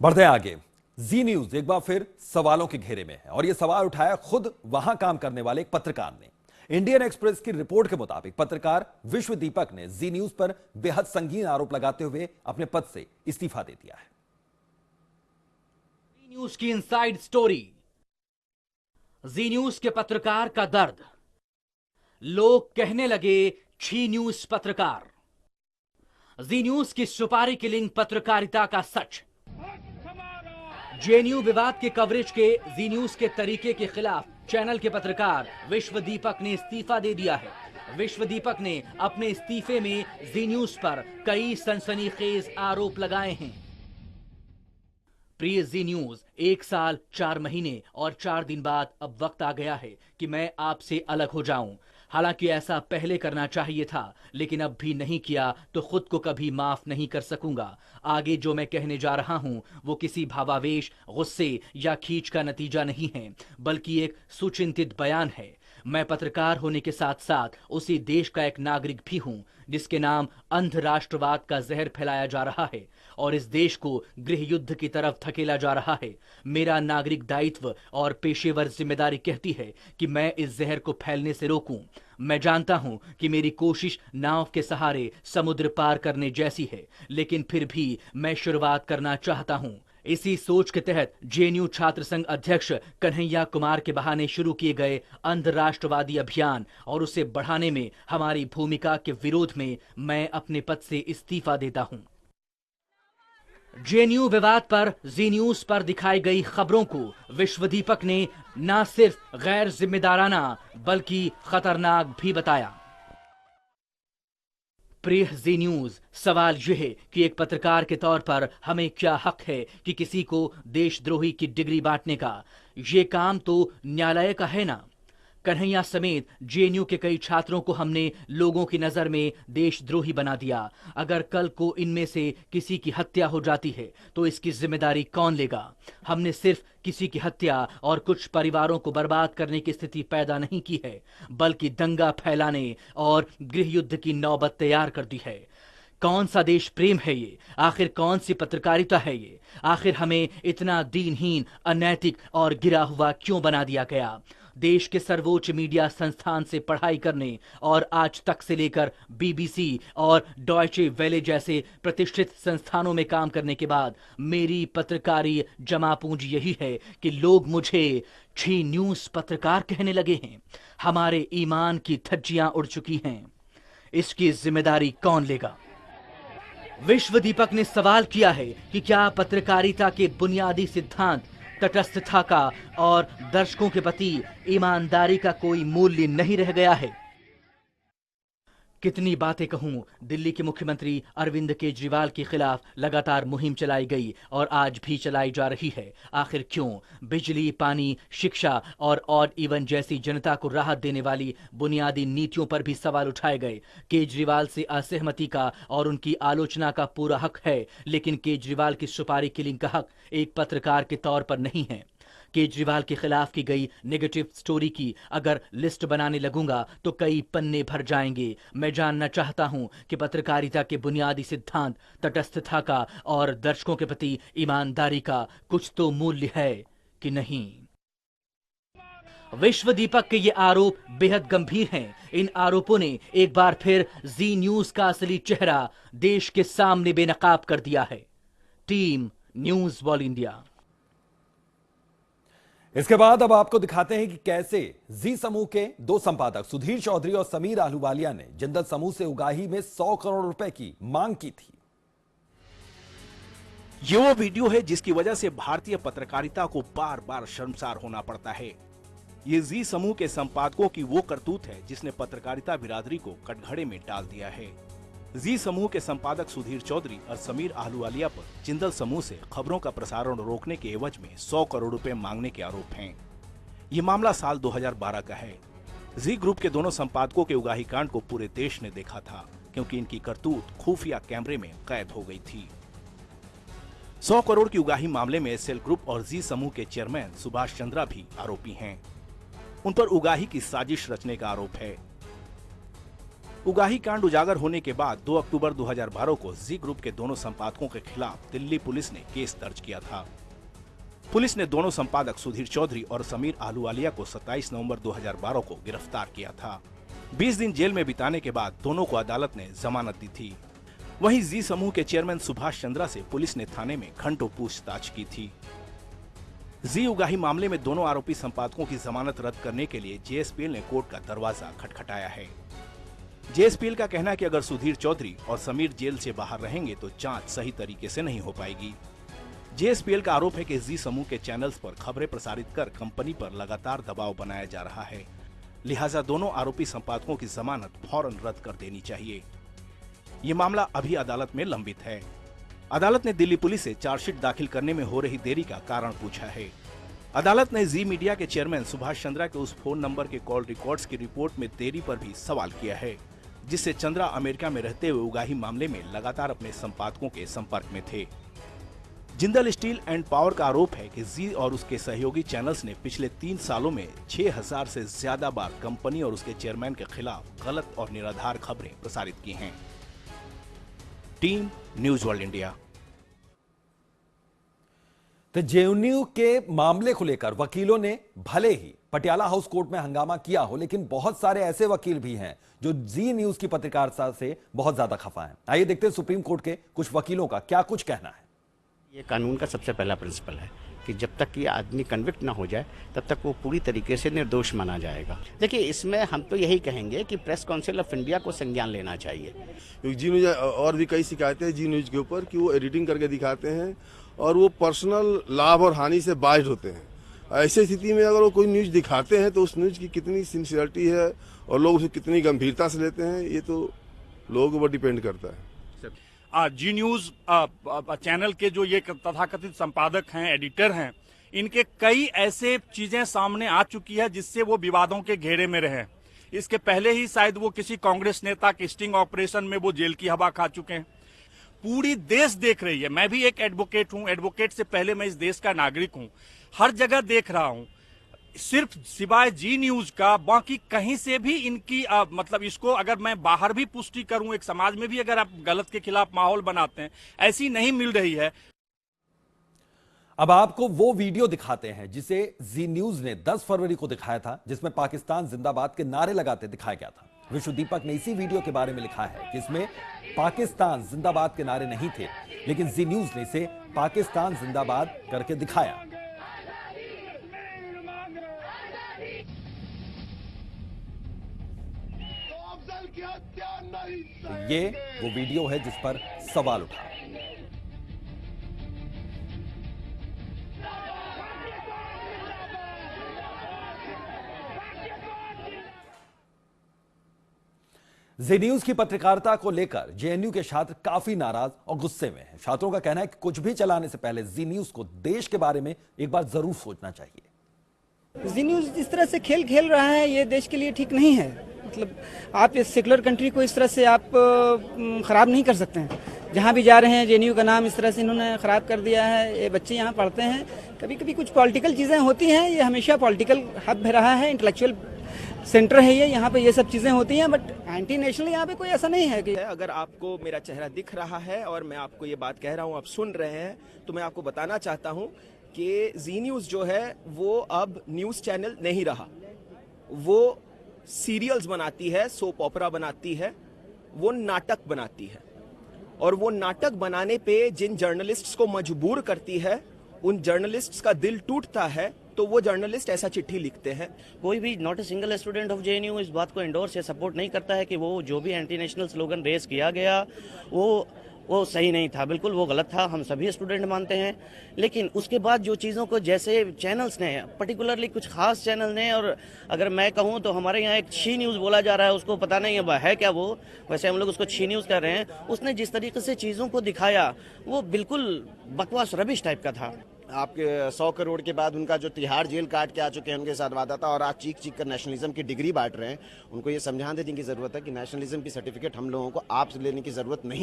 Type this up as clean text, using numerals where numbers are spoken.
बढ़ते हैं आगे। जी न्यूज एक बार फिर सवालों के घेरे में है और यह सवाल उठाया खुद वहां काम करने वाले एक पत्रकार ने। इंडियन एक्सप्रेस की रिपोर्ट के मुताबिक पत्रकार विश्व दीपक ने जी न्यूज पर बेहद संगीन आरोप लगाते हुए अपने पद से इस्तीफा दे दिया है। जी न्यूज की इनसाइड स्टोरी। जी न्यूज के पत्रकार का दर्द। लोग कहने लगे छी न्यूज पत्रकार। जी न्यूज की सुपारी किलिंग पत्रकारिता का सच। जेएनयू विवाद के कवरेज के जी न्यूज के तरीके के खिलाफ चैनल के पत्रकार विश्व दीपक ने इस्तीफा दे दिया है। विश्व दीपक ने अपने इस्तीफे में जी न्यूज पर कई सनसनीखेज आरोप लगाए हैं। प्रिय जी न्यूज, 1 साल 4 महीने और 4 दिन बाद अब वक्त आ गया है कि मैं आपसे अलग हो जाऊं। हालांकि ऐसा पहले करना चाहिए था, लेकिन अब भी नहीं किया तो खुद को कभी माफ नहीं कर सकूंगा। आगे जो मैं कहने जा रहा हूं वो किसी भावावेश, गुस्से या खींच का नतीजा नहीं है, बल्कि एक सुचिंतित बयान है। मैं पत्रकार होने के साथ साथ उसी देश का एक नागरिक भी हूं जिसके नाम अंध राष्ट्रवाद का जहर फैलाया जा रहा है और इस देश को गृह युद्ध की तरफ धकेला जा रहा है। मेरा नागरिक दायित्व और पेशेवर जिम्मेदारी कहती है कि मैं इस जहर को फैलने से रोकूं। मैं जानता हूं कि मेरी कोशिश नाव के सहारे समुद्र पार करने जैसी है, लेकिन फिर भी मैं शुरुआत करना चाहता हूं। इसी सोच के तहत जेएनयू छात्र संघ अध्यक्ष कन्हैया कुमार के बहाने शुरू किए गए अंध राष्ट्रवादी अभियान और उसे बढ़ाने में हमारी भूमिका के विरोध में मैं अपने पद से इस्तीफा देता हूं। जेएनयू विवाद पर जी न्यूज पर दिखाई गई खबरों को विश्व दीपक ने न सिर्फ गैर जिम्मेदाराना बल्कि खतरनाक भी बताया। प्रिय जी न्यूज, सवाल यह है कि एक पत्रकार के तौर पर हमें क्या हक है कि किसी को देशद्रोही की डिग्री बांटने का? ये काम तो न्यायालय का है ना। कन्हैया समेत जेएनयू के कई छात्रों को हमने लोगों की नजर में देशद्रोही बना दिया। अगर कल को इनमें से किसी की हत्या हो जाती है तो इसकी जिम्मेदारी कौन लेगा? हमने सिर्फ किसी की हत्या और कुछ परिवारों को बर्बाद करने की स्थिति पैदा नहीं की है, बल्कि दंगा फैलाने और गृह युद्ध की नौबत तैयार कर दी है। कौन सा देश प्रेम है ये? आखिर कौन सी पत्रकारिता है ये? आखिर हमें इतना दीनहीन, अनैतिक और गिरा हुआ क्यों बना दिया गया? देश के सर्वोच्च मीडिया संस्थान से पढ़ाई करने और आज तक से लेकर बीबीसी और डॉयचे वेले जैसे प्रतिष्ठित संस्थानों में काम करने के बाद मेरी पत्रकारी जमा पूंजी यही है कि लोग मुझे छी न्यूज पत्रकार कहने लगे हैं। हमारे ईमान की धज्जियां उड़ चुकी हैं। इसकी जिम्मेदारी कौन लेगा? विश्व दीपक ने सवाल किया है कि क्या पत्रकारिता के बुनियादी सिद्धांत तटस्थता का और दर्शकों के प्रति ईमानदारी का कोई मूल्य नहीं रह गया है? कितनी बातें कहूं, दिल्ली के मुख्यमंत्री अरविंद केजरीवाल के खिलाफ लगातार मुहिम चलाई गई और आज भी चलाई जा रही है। आखिर क्यों? बिजली, पानी, शिक्षा और ऑड इवन जैसी जनता को राहत देने वाली बुनियादी नीतियों पर भी सवाल उठाए गए। केजरीवाल से असहमति का और उनकी आलोचना का पूरा हक है, लेकिन केजरीवाल की सुपारी किलिंग का हक एक पत्रकार के तौर पर नहीं है। केजरीवाल के खिलाफ की गई नेगेटिव स्टोरी की अगर लिस्ट बनाने लगूंगा तो कई पन्ने भर जाएंगे। मैं जानना चाहता हूं कि पत्रकारिता के बुनियादी सिद्धांत तटस्थता का और दर्शकों के प्रति ईमानदारी का कुछ तो मूल्य है कि नहीं। विश्व दीपक के ये आरोप बेहद गंभीर हैं। इन आरोपों ने एक बार फिर जी न्यूज का असली चेहरा देश के सामने बेनकाब कर दिया है। Team news wall India. इसके बाद अब आपको दिखाते हैं कि कैसे जी समूह के 2 संपादक सुधीर चौधरी और समीर आहलूवालिया ने जिंदल समूह से उगाही में 100 करोड़ रुपए की मांग की थी। ये वो वीडियो है जिसकी वजह से भारतीय पत्रकारिता को बार बार शर्मसार होना पड़ता है। ये जी समूह के संपादकों की वो करतूत है जिसने पत्रकारिता बिरादरी को कटघरे में डाल दिया है। जी समूह के संपादक सुधीर चौधरी और समीर आहलूवालिया पर जिंदल समूह से खबरों का प्रसारण रोकने के एवज में 100 करोड़ रुपए मांगने के आरोप हैं। ये मामला साल 2012 का है। जी ग्रुप के दोनों संपादकों के उगाही कांड को पूरे देश ने देखा था, क्योंकि इनकी करतूत खुफिया कैमरे में कैद हो गई थी। 100 करोड़ की उगाही मामले में एसएल ग्रुप और जी समूह के चेयरमैन सुभाष चंद्रा भी आरोपी हैं। उन पर उगाही की साजिश रचने का आरोप है। उगाही कांड उजागर होने के बाद 2 अक्टूबर 2012 को जी ग्रुप के दोनों संपादकों के खिलाफ दिल्ली पुलिस ने केस दर्ज किया था। पुलिस ने दोनों संपादक सुधीर चौधरी और समीर आहलूवालिया को 27 नवंबर 2012 को गिरफ्तार किया था। 20 दिन जेल में बिताने के बाद दोनों को अदालत ने जमानत दी थी। वहीं जी समूह के चेयरमैन सुभाष चंद्रा से पुलिस ने थाने में घंटों पूछताछ की थी। जी उगाही मामले में दोनों आरोपी संपादकों की जमानत रद्द करने के लिए जेएसपीएल ने कोर्ट का दरवाजा खटखटाया है। जेएसपीएल का कहना है कि अगर सुधीर चौधरी और समीर जेल से बाहर रहेंगे तो जांच सही तरीके से नहीं हो पाएगी। जेएसपीएल का आरोप है कि जी समूह के चैनल्स पर खबरें प्रसारित कर कंपनी पर लगातार दबाव बनाया जा रहा है, लिहाजा दोनों आरोपी संपादकों की जमानत फौरन रद्द कर देनी चाहिए। ये मामला अभी अदालत में लंबित है। अदालत ने दिल्ली पुलिस से चार्जशीट दाखिल करने में हो रही देरी का कारण पूछा है। अदालत ने जी मीडिया के चेयरमैन सुभाष चंद्रा के उस फोन नंबर के कॉल रिकॉर्ड्स की रिपोर्ट में देरी पर भी सवाल किया है, जिससे चंद्रा अमेरिका में रहते हुए उगाही मामले में लगातार अपने संपादकों के संपर्क में थे। जिंदल स्टील एंड पावर का आरोप है कि जी और उसके सहयोगी चैनल्स ने पिछले 3 सालों में 6000 से ज्यादा बार कंपनी और उसके चेयरमैन के खिलाफ गलत और निराधार खबरें प्रसारित की हैं। Team news world India. तो जेएनयू के मामले को लेकर वकीलों ने भले ही पटियाला हाउस कोर्ट में हंगामा किया हो, लेकिन बहुत सारे ऐसे वकील भी हैं जो जी न्यूज की पत्रकारिता से बहुत ज्यादा खफा हैं। आइए देखते हैं सुप्रीम कोर्ट के कुछ वकीलों का क्या कुछ कहना है। ये कानून का सबसे पहला प्रिंसिपल है कि जब तक ये आदमी कन्विक्ट ना हो जाए तब तक वो पूरी तरीके से निर्दोष माना जाएगा। देखिए, इसमें हम तो यही कहेंगे कि प्रेस काउंसिल ऑफ इंडिया को संज्ञान लेना चाहिए। क्योंकि जी न्यूज और भी कई शिकायतें हैं जी न्यूज के ऊपर कि वो एडिटिंग करके दिखाते हैं और वो पर्सनल लाभ और हानि से बाइज्ड होते हैं। ऐसी स्थिति में अगर वो कोई न्यूज दिखाते हैं तो उस न्यूज की कितनी सिंसियरिटी है और लोग उसे कितनी गंभीरता से लेते हैं, ये तो लोगों के ऊपर डिपेंड करता है। जी न्यूज चैनल के जो ये तथाकथित संपादक हैं, एडिटर हैं, इनके कई ऐसे चीजें सामने आ चुकी है जिससे वो विवादों के घेरे में रहे। इसके पहले ही शायद वो किसी कांग्रेस नेता के स्टिंग ऑपरेशन में वो जेल की हवा खा चुके हैं। पूरी देश देख रही है। मैं भी एक एडवोकेट हूं, एडवोकेट से पहले मैं इस देश का नागरिक हूं। हर जगह देख रहा हूं, सिर्फ सिवाय जी न्यूज का बाकी कहीं से भी इनकी मतलब इसको अगर मैं बाहर भी पुष्टि करूं, एक समाज में भी अगर आप गलत के खिलाफ माहौल बनाते हैं, ऐसी नहीं मिल रही है। अब आपको वो वीडियो दिखाते हैं जिसे जी न्यूज ने 10 फरवरी को दिखाया था, जिसमें पाकिस्तान जिंदाबाद के नारे लगाते दिखाया गया था। विश्व दीपक ने इसी वीडियो के बारे में लिखा है कि इसमें पाकिस्तान जिंदाबाद के नारे नहीं थे, लेकिन जी न्यूज ने इसे पाकिस्तान जिंदाबाद करके दिखाया। तो ये वो वीडियो है जिस पर सवाल उठा। जी न्यूज की पत्रकारिता को लेकर जेएनयू के छात्र काफी नाराज और गुस्से में हैं। छात्रों का कहना है कि कुछ भी चलाने से पहले जी न्यूज को देश के बारे में एक बार जरूर सोचना चाहिए। जी न्यूज इस तरह से खेल खेल रहा है, ये देश के लिए ठीक नहीं है। मतलब आप इस सेकुलर कंट्री को इस तरह से आप खराब नहीं कर सकते हैं। जहाँ भी जा रहे हैं जेएनयू का नाम इस तरह से इन्होंने खराब कर दिया है। ये बच्चे यहाँ पढ़ते हैं, कभी कभी कुछ पॉलिटिकल चीज़ें होती हैं। ये हमेशा पॉलिटिकल हब रहा है, इंटेलेक्चुअल सेंटर है ये, यहाँ पे ये सब चीज़ें होती हैं। बट एंटी नेशनल यहाँ पे कोई ऐसा नहीं है कि अगर आपको मेरा चेहरा दिख रहा है और मैं आपको ये बात कह रहा हूँ, आप सुन रहे हैं, तो मैं आपको बताना चाहता हूँ कि जी न्यूज़ जो है वो अब न्यूज़ चैनल नहीं रहा। वो सीरियल्स बनाती है, सोप ओपेरा बनाती है, वो नाटक बनाती है। और वो नाटक बनाने पे जिन जर्नलिस्ट्स को मजबूर करती है, उन जर्नलिस्ट्स का दिल टूटता है, तो वो जर्नलिस्ट ऐसा चिट्ठी लिखते हैं। कोई भी not a single student of JNU इस बात को एंडोर्स या सपोर्ट नहीं करता है कि वो जो भी एंटी नेशनल स्लोगन रेस किया गया वो सही नहीं था। बिल्कुल वो गलत था, हम सभी स्टूडेंट मानते हैं। लेकिन उसके बाद जो चीज़ों को जैसे चैनल्स ने, पर्टिकुलरली कुछ खास चैनल ने, और अगर मैं कहूँ तो हमारे यहाँ एक छी न्यूज़ बोला जा रहा है, उसको पता नहीं है क्या वो, वैसे हम लोग उसको छी न्यूज़ कह रहे हैं। उसने जिस तरीके से चीज़ों को दिखाया वो बिल्कुल बकवास रबिश टाइप का था। आपके 100 करोड़ के बाद उनका जो तिहाड़ जेल काट के आ चुके हैं उनके साथ वादा था, और आज चीख चीख कर नेशनलिज्म की डिग्री बांट रहे हैं। उनको ये समझा देने की जरूरत है कि नेशनलिज्म की सर्टिफिकेट हम लोगों को आपसे लेने की जरूरत नहीं।